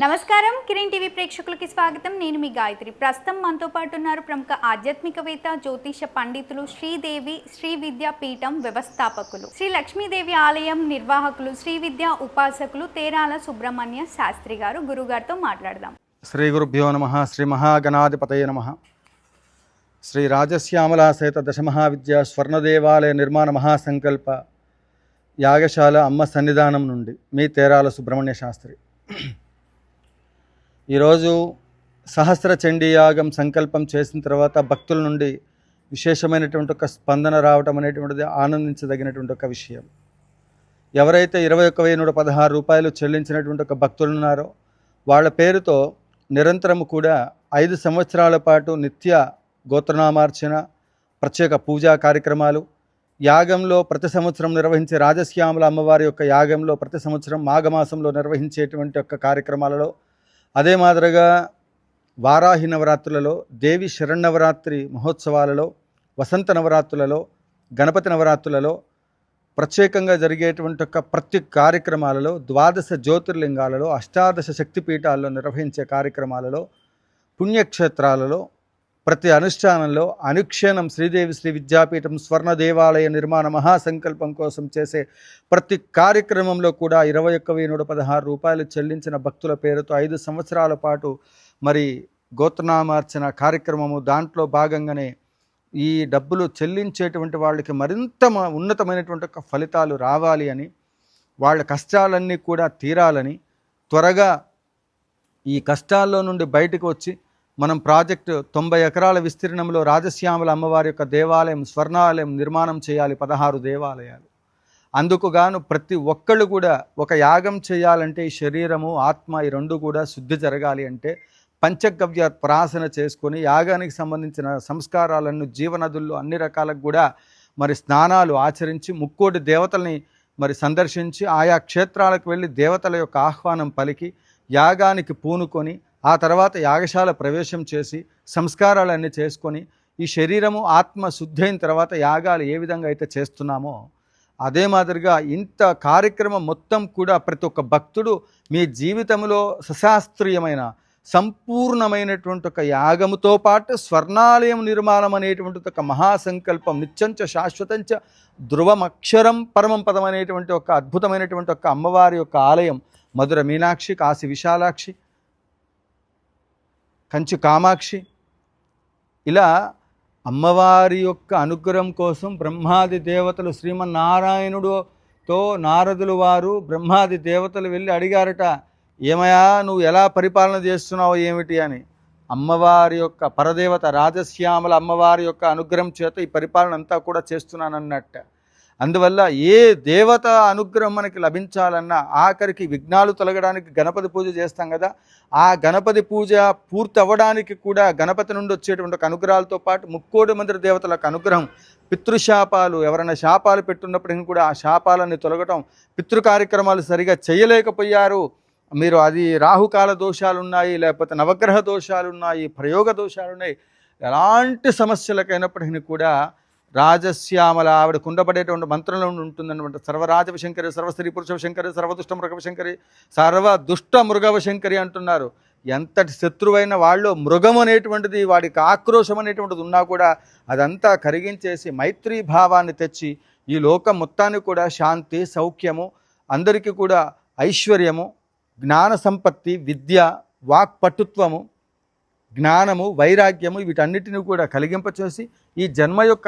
నమస్కారం కిరణ్ టీవీ ప్రేక్షకులకి స్వాగతం. నేను మీ గాయత్రి. ప్రస్తుతం మనతో పాటు ఉన్నారు ప్రముఖ ఆధ్యాత్మికవేత్త, జ్యోతిష పండితులు, శ్రీదేవి శ్రీ విద్యా పీఠం వ్యవస్థాపకులు, శ్రీ లక్ష్మీదేవి ఆలయం నిర్వాహకులు, శ్రీ విద్యా ఉపాసకులు తేరాల సుబ్రహ్మణ్య శాస్త్రి గారు. గురుగారితో మాట్లాడదాం. శ్రీ గురుభ్యో నమః. శ్రీ మహాగణాధిపతయే నమః. శ్రీ రాజశ్యామలా సహిత దశమహావిద్యా స్వర్ణదేవాలయ నిర్మాణ మహాసంకల్ప యాగశాల అమ్మ సన్నిధానం నుండి మీ తేరాల సుబ్రహ్మణ్య శాస్త్రి. ఈరోజు సహస్ర చండీ యాగం సంకల్పం చేసిన తర్వాత భక్తుల నుండి విశేషమైనటువంటి ఒక స్పందన రావటం అనేటువంటిది ఆనందించదగినటువంటి ఒక విషయం. ఎవరైతే 21,116 రూపాయలు చెల్లించినటువంటి ఒక భక్తులు ఉన్నారో వాళ్ళ పేరుతో నిరంతరము కూడా 5 సంవత్సరాల పాటు నిత్య గోత్రనామార్చన, ప్రత్యేక పూజా కార్యక్రమాలు, యాగంలో ప్రతి సంవత్సరం నిర్వహించే రాజశ్యామల అమ్మవారి యొక్క యాగంలో ప్రతి సంవత్సరం మాఘమాసంలో నిర్వహించేటువంటి యొక్క కార్యక్రమాలలో, అదే మాదిరిగా వారాహి నవరాత్రులలో, దేవి శరణవరాత్రి మహోత్సవాలలో, వసంత నవరాత్రులలో, గణపతి నవరాత్రులలో, ప్రత్యేకంగా జరిగేటువంటి ఒక ప్రతి కార్యక్రమాలలో, 12 జ్యోతిర్లింగాలలో, 18 శక్తిపీఠాల్లో నిర్వహించే కార్యక్రమాలలో, పుణ్యక్షేత్రాలలో, ప్రతి అనుష్ఠానంలో అనుక్షణం శ్రీదేవి శ్రీ విద్యాపీఠం స్వర్ణ దేవాలయ నిర్మాణ మహాసంకల్పం కోసం చేసే ప్రతి కార్యక్రమంలో కూడా 21,116 రూపాయలు చెల్లించిన భక్తుల పేరుతో 5 సంవత్సరాల పాటు మరి గోత్రనామార్చన కార్యక్రమము, దాంట్లో భాగంగానే ఈ డబ్బులు చెల్లించేటువంటి వాళ్ళకి మరింత ఉన్నతమైనటువంటి ఒక ఫలితాలు రావాలి అని, వాళ్ళ కష్టాలన్నీ కూడా తీరాలని, త్వరగా ఈ కష్టాల్లో నుండి బయటకు వచ్చి మనం ప్రాజెక్టు 90 ఎకరాల విస్తీర్ణంలో రాజశ్యామల అమ్మవారి యొక్క దేవాలయం, స్వర్ణాలయం నిర్మాణం చేయాలి, 16 దేవాలయాలు. అందుకు గాను ప్రతి ఒక్కళ్ళు కూడా ఒక యాగం చేయాలంటే ఈ శరీరము ఆత్మ ఈ రెండు కూడా శుద్ధి జరగాలి అంటే పంచగవ్య ప్రాసన చేసుకొని యాగానికి సంబంధించిన సంస్కారాలను జీవనదుల్లో అన్ని రకాలకు కూడా మరి స్నానాలు ఆచరించి, ముక్కోటి దేవతల్ని మరి సందర్శించి, ఆయా క్షేత్రాలకు వెళ్ళి దేవతల యొక్క ఆహ్వానం పలికి యాగానికి పూనుకొని, ఆ తర్వాత యాగశాల ప్రవేశం చేసి సంస్కారాలన్నీ చేసుకొని, ఈ శరీరము ఆత్మ శుద్ధి అయిన తర్వాత యాగాలు ఏ విధంగా అయితే చేస్తున్నామో అదే మాదిరిగా ఇంత కార్యక్రమం మొత్తం కూడా ప్రతి ఒక్క భక్తుడు మీ జీవితంలో సశాస్త్రీయమైన సంపూర్ణమైనటువంటి ఒక యాగముతో పాటు స్వర్ణాలయం నిర్మాణం అనేటువంటి ఒక మహాసంకల్పం, నిత్యంచ శాశ్వతంచ ధ్రువమక్షరం పరమం పదం అనేటువంటి ఒక అద్భుతమైనటువంటి ఒక అమ్మవారి యొక్క ఆలయం మధుర మీనాక్షి, కాశీ విశాలాక్షి, కంచి కామాక్షి, ఇలా అమ్మవారి యొక్క అనుగ్రహం కోసం బ్రహ్మాది దేవతలు, శ్రీమన్నారాయణుడుతో నారదులు వారు బ్రహ్మాది దేవతలు వెళ్ళి అడిగారట, ఏమయ్యా నువ్వు ఎలా పరిపాలన చేస్తున్నావు ఏమిటి అని. అమ్మవారి యొక్క పరదేవత రాజశ్యామల అమ్మవారి యొక్క అనుగ్రహం చేత ఈ పరిపాలన అంతా కూడా చేస్తున్నానన్నట్ట. అందువల్ల ఏ దేవత అనుగ్రహం మనకి లభించాలన్నా ఆఖరికి విఘ్నాలు తొలగడానికి గణపతి పూజ చేస్తాం కదా, ఆ గణపతి పూజ పూర్తి అవ్వడానికి కూడా గణపతి నుండి వచ్చేటువంటి ఒక అనుగ్రహాలతో పాటు 30 మంది దేవతలకు అనుగ్రహం, పితృశాపాలు, ఎవరైనా శాపాలు పెట్టున్నప్పటికీ కూడా ఆ శాపాలన్నీ తొలగటం, పితృ కార్యక్రమాలు సరిగా చేయలేకపోయారు మీరు, అది రాహుకాల దోషాలు ఉన్నాయి, లేకపోతే నవగ్రహ దోషాలు ఉన్నాయి, ప్రయోగ దోషాలు ఉన్నాయి, ఎలాంటి సమస్యలకైనప్పటికీ కూడా రాజశ్యామల ఆవిడ కుండపడేటువంటి మంత్రంలో ఉంటుందన్నమాట. సర్వరాజవ శంకరి, సర్వస్త్రీ పురుషవ శంకరి, సర్వదుష్ట మృగవ శంకరి, సర్వదుష్ట మృగవ శంకరి అంటున్నారు. ఎంతటి శత్రువైన వాళ్ళు మృగం అనేటువంటిది, వాడికి ఆక్రోశం అనేటువంటిది ఉన్నా కూడా అదంతా కరిగించేసి మైత్రీ భావాన్ని తెచ్చి ఈ లోకం మొత్తాన్ని కూడా శాంతి, సౌఖ్యము, అందరికీ కూడా ఐశ్వర్యము, జ్ఞాన సంపత్తి, విద్య, వాక్పటుత్వము, జ్ఞానము, వైరాగ్యము వీటన్నిటిని కూడా కలిగింపచేసి ఈ జన్మ యొక్క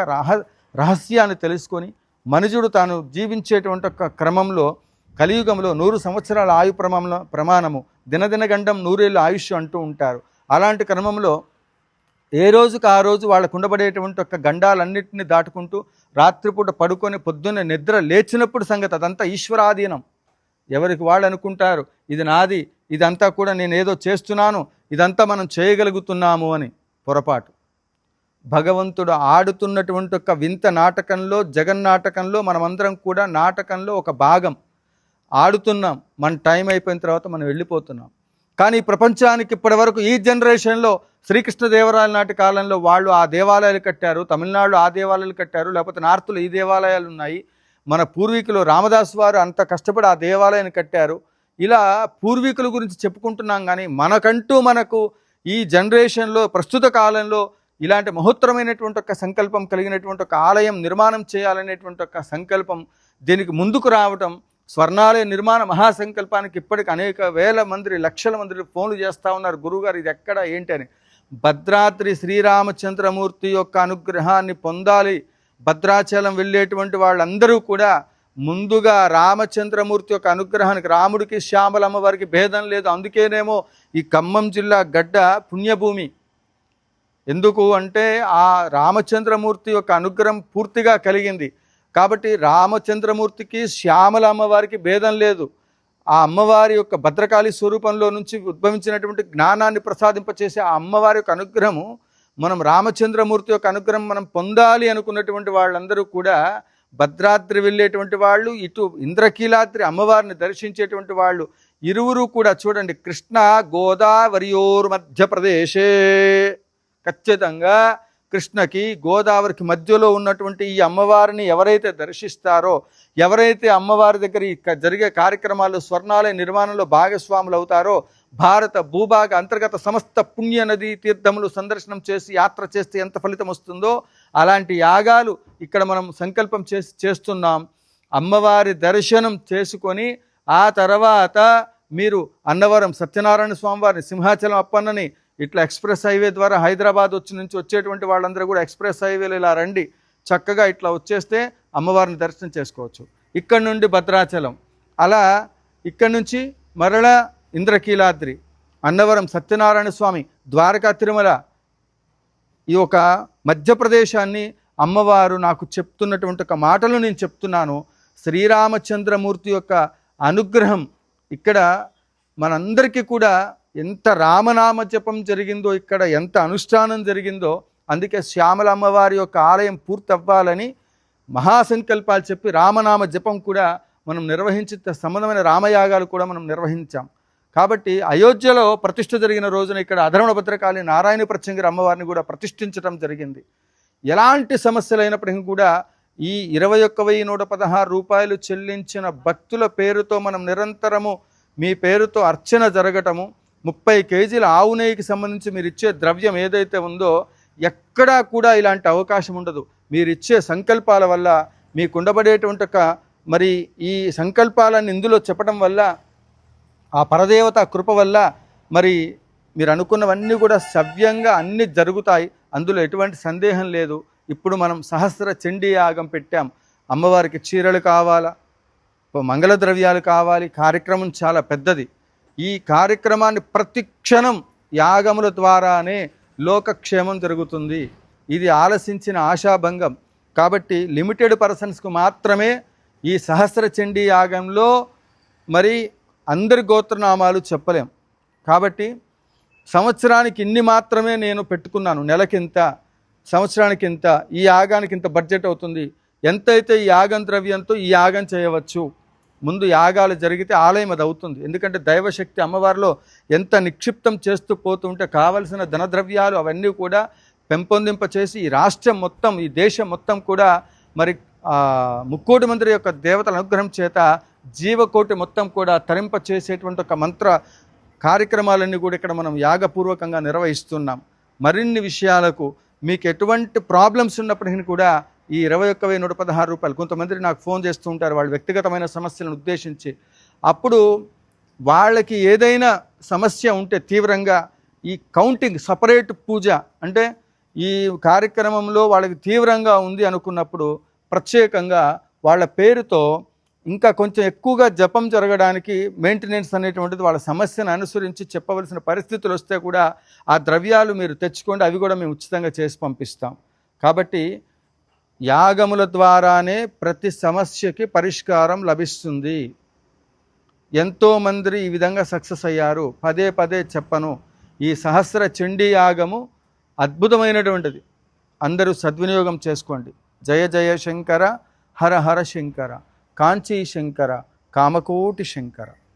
రహస్యాన్ని తెలుసుకొని మనుజుడు తాను జీవించేటువంటి ఒక క్రమంలో కలియుగంలో 100 సంవత్సరాల ఆయు ప్రమాణము, దినదిన గండం 100 ఏళ్ళు ఆయుష్ అంటూ ఉంటారు. అలాంటి క్రమంలో ఏ రోజుకు ఆ రోజు వాళ్ళకు ఉండబడేటువంటి ఒక గండాలన్నింటినీ దాటుకుంటూ రాత్రిపూట పడుకొని పొద్దున్నే నిద్ర లేచినప్పుడు సంగతి అదంతా ఈశ్వరాధీనం. ఎవరికి వాళ్ళు అనుకుంటారు ఇది నాది, ఇదంతా కూడా నేను ఏదో చేస్తున్నాను, ఇదంతా మనం చేయగలుగుతున్నాము అని. పొరపాటు. భగవంతుడు ఆడుతున్నటువంటి ఒక వింత నాటకంలో, జగన్నాటకంలో మనమందరం కూడా నాటకంలో ఒక భాగం ఆడుతున్నాం. మన టైం అయిపోయిన తర్వాత మనం వెళ్ళిపోతున్నాం. కానీ ప్రపంచానికి ఇప్పటివరకు ఈ జనరేషన్లో శ్రీకృష్ణదేవరాయల నాటి కాలంలో వాళ్ళు ఆ దేవాలయాలు కట్టారు, తమిళనాడులో ఆ దేవాలయాలు కట్టారు, లేకపోతే నార్త్లో ఈ దేవాలయాలు ఉన్నాయి. మన పూర్వీకులు రామదాసు వారు అంత కష్టపడి ఆ దేవాలయాన్ని కట్టారు. ఇలా పూర్వీకుల గురించి చెప్పుకుంటున్నాం, కానీ మనకు ఈ జనరేషన్లో ప్రస్తుత కాలంలో ఇలాంటి మహోత్తరమైనటువంటి ఒక సంకల్పం కలిగినటువంటి ఒక ఆలయం నిర్మాణం చేయాలనేటువంటి ఒక సంకల్పం, దీనికి ముందుకు రావటం, స్వర్ణాలయ నిర్మాణ మహాసంకల్పానికి ఇప్పటికి అనేక వేల మంది లక్షల మంది ఫోన్లు చేస్తూ ఉన్నారు, గురువుగారు ఇది ఎక్కడ ఏంటి అని. భద్రాద్రి శ్రీరామచంద్రమూర్తి యొక్క అనుగ్రహాన్ని పొందాలి, భద్రాచలం వెళ్ళేటువంటి వాళ్ళందరూ కూడా ముందుగా రామచంద్రమూర్తి యొక్క అనుగ్రహానికి, రాముడికి శ్యామలమ్మ వారికి భేదం లేదు. అందుకేనేమో ఈ ఖమ్మం జిల్లా గడ్డ పుణ్యభూమి. ఎందుకు అంటే ఆ రామచంద్రమూర్తి యొక్క అనుగ్రహం పూర్తిగా కలిగింది కాబట్టి రామచంద్రమూర్తికి శ్యామల అమ్మవారికి భేదం లేదు. ఆ అమ్మవారి యొక్క భద్రకాళి స్వరూపంలో నుంచి ఉద్భవించినటువంటి జ్ఞానాన్ని ప్రసాదింపచేసే ఆ అమ్మవారి యొక్క అనుగ్రహము, మనం రామచంద్రమూర్తి యొక్క అనుగ్రహం మనం పొందాలి అనుకున్నటువంటి వాళ్ళందరూ కూడా భద్రాద్రి వెళ్ళేటువంటి వాళ్ళు, ఇటు ఇంద్రకీలాద్రి అమ్మవారిని దర్శించేటువంటి వాళ్ళు ఇరువురు కూడా చూడండి, కృష్ణ గోదావరియోర్ మధ్యప్రదేశే, ఖచ్చితంగా కృష్ణకి గోదావరికి మధ్యలో ఉన్నటువంటి ఈ అమ్మవారిని ఎవరైతే దర్శిస్తారో, ఎవరైతే అమ్మవారి దగ్గర జరిగే కార్యక్రమాల్లో స్వర్ణాలయ నిర్మాణంలో భాగస్వాములు అవుతారో, భారత భూభాగ అంతర్గత సమస్త పుణ్య నదీ తీర్థములు సందర్శనం చేసి యాత్ర చేస్తే ఎంత ఫలితం వస్తుందో అలాంటి యాగాలు ఇక్కడ మనం సంకల్పం చేస్తున్నాం. అమ్మవారి దర్శనం చేసుకొని ఆ తర్వాత మీరు అన్నవరం సత్యనారాయణ స్వామివారిని, సింహాచలం అప్పన్నని ఇట్లా ఎక్స్ప్రెస్ హైవే ద్వారా హైదరాబాద్ నుంచి వచ్చేటువంటి వాళ్ళందరూ కూడా ఎక్స్ప్రెస్ హైవేలో ఇలా రండి, చక్కగా ఇట్లా వచ్చేస్తే అమ్మవారిని దర్శనం చేసుకోవచ్చు. ఇక్కడ నుండి భద్రాచలం, అలా ఇక్కడి నుంచి మరలా ఇంద్రకీలాద్రి, అన్నవరం సత్యనారాయణ స్వామి, ద్వారకా తిరుమల, ఈ ఒక మధ్యప్రదేశాన్ని అమ్మవారు నాకు చెప్తున్నటువంటి ఒక మాటలు నేను చెప్తున్నాను. శ్రీరామచంద్రమూర్తి యొక్క అనుగ్రహం ఇక్కడ మనందరికీ కూడా ఎంత రామనామ జపం జరిగిందో, ఇక్కడ ఎంత అనుష్ఠానం జరిగిందో, అందుకే శ్యామల అమ్మవారి యొక్క ఆలయం పూర్తి అవ్వాలని మహాసంకల్పాలు చెప్పి రామనామ జపం కూడా మనం నిర్వహించి సంబంధమైన రామయాగాలు కూడా మనం నిర్వహించాం. కాబట్టి అయోధ్యలో ప్రతిష్ఠ జరిగిన రోజున ఇక్కడ అధర్వణ భద్రకాళి నారాయణ ప్రత్యంగిరి అమ్మవారిని కూడా ప్రతిష్ఠించడం జరిగింది. ఎలాంటి సమస్యలు అయినప్పటికీ కూడా ఈ 21,116 రూపాయలు చెల్లించిన భక్తుల పేరుతో మనం నిరంతరము మీ పేరుతో అర్చన జరగటము, 30 కేజీల ఆవు నెయ్యికి సంబంధించి మీరు ఇచ్చే ద్రవ్యం ఏదైతే ఉందో ఎక్కడా కూడా ఇలాంటి అవకాశం ఉండదు. మీరు ఇచ్చే సంకల్పాల వల్ల, మీకు ఉండబడేటువంటి మరి ఈ సంకల్పాలను ఇందులో చెప్పడం వల్ల, ఆ పరదేవత కృప వల్ల మరి మీరు అనుకున్నవన్నీ కూడా సవ్యంగా అన్నీ జరుగుతాయి. అందులో ఎటువంటి సందేహం లేదు. ఇప్పుడు మనం సహస్ర చండీ యాగం పెట్టాం. అమ్మవారికి చీరలు కావాలా, మంగళ ద్రవ్యాలు కావాలి, కార్యక్రమం చాలా పెద్దది. ఈ కార్యక్రమాన్ని ప్రతి క్షణం యాగముల ద్వారానే లోకక్షేమం జరుగుతుంది. ఇది ఆలసించిన ఆశాభంగం. కాబట్టి లిమిటెడ్ పర్సన్స్కు మాత్రమే ఈ సహస్ర చండీ యాగంలో మరి అందరి గోత్రనామాలు చెప్పలేం. కాబట్టి సంవత్సరానికి ఇన్ని మాత్రమే నేను పెట్టుకున్నాను. నెలకింత, సంవత్సరానికి ఇంత, ఈ యాగానికి ఇంత బడ్జెట్ అవుతుంది, ఎంతైతే ఈ యాగం ద్రవ్యంతో ఈ యాగం చేయవచ్చు. ముందు యాగాలు జరిగితే ఆలయం అది అవుతుంది. ఎందుకంటే దైవశక్తి అమ్మవారిలో ఎంత నిక్షిప్తం చేస్తూ పోతుంటే కావలసిన ధనద్రవ్యాలు అవన్నీ కూడా పెంపొందింపచేసి ఈ రాష్ట్రం మొత్తం, ఈ దేశం మొత్తం కూడా మరి 3,00,00,000 మంది యొక్క దేవతల అనుగ్రహం చేత జీవకోటి మొత్తం కూడా తరింప చేసేటువంటి ఒక మంత్ర కార్యక్రమాలన్నీ కూడా ఇక్కడ మనం యాగపూర్వకంగా నిర్వహిస్తున్నాం. మరిన్ని విషయాలకు మీకు ఎటువంటి ప్రాబ్లమ్స్ ఉన్నప్పటికీ కూడా ఈ 21,116 రూపాయలు, కొంతమంది నాకు ఫోన్ చేస్తూ ఉంటారు వాళ్ళ వ్యక్తిగతమైన సమస్యలను ఉద్దేశించి. అప్పుడు వాళ్ళకి ఏదైనా సమస్య ఉంటే తీవ్రంగా ఈ కౌంటింగ్ సపరేట్ పూజ అంటే ఈ కార్యక్రమంలో వాళ్ళకి తీవ్రంగా ఉంది అనుకున్నప్పుడు ప్రత్యేకంగా వాళ్ళ పేరుతో ఇంకా కొంచెం ఎక్కువగా జపం జరగడానికి మెయింటెనెన్స్ అనేటువంటిది వాళ్ళ సమస్యను అనుసరించి చెప్పవలసిన పరిస్థితులు వస్తే కూడా ఆ ద్రవ్యాలు మీరు తెచ్చుకోండి, అవి కూడా మేము ఉచితంగా చేసి పంపిస్తాం. కాబట్టి యాగముల ద్వారానే ప్రతి సమస్యకి పరిష్కారం లభిస్తుంది. ఎంతోమంది ఈ విధంగా సక్సెస్ అయ్యారు. పదే పదే చెప్పను, ఈ సహస్ర చండీ యాగము అద్భుతమైనటువంటిది. అందరూ సద్వినియోగం చేసుకోండి. జయ జయ శంకర, హర హర శంకర, కాంచీ శంకర, కామకోటి శంకర.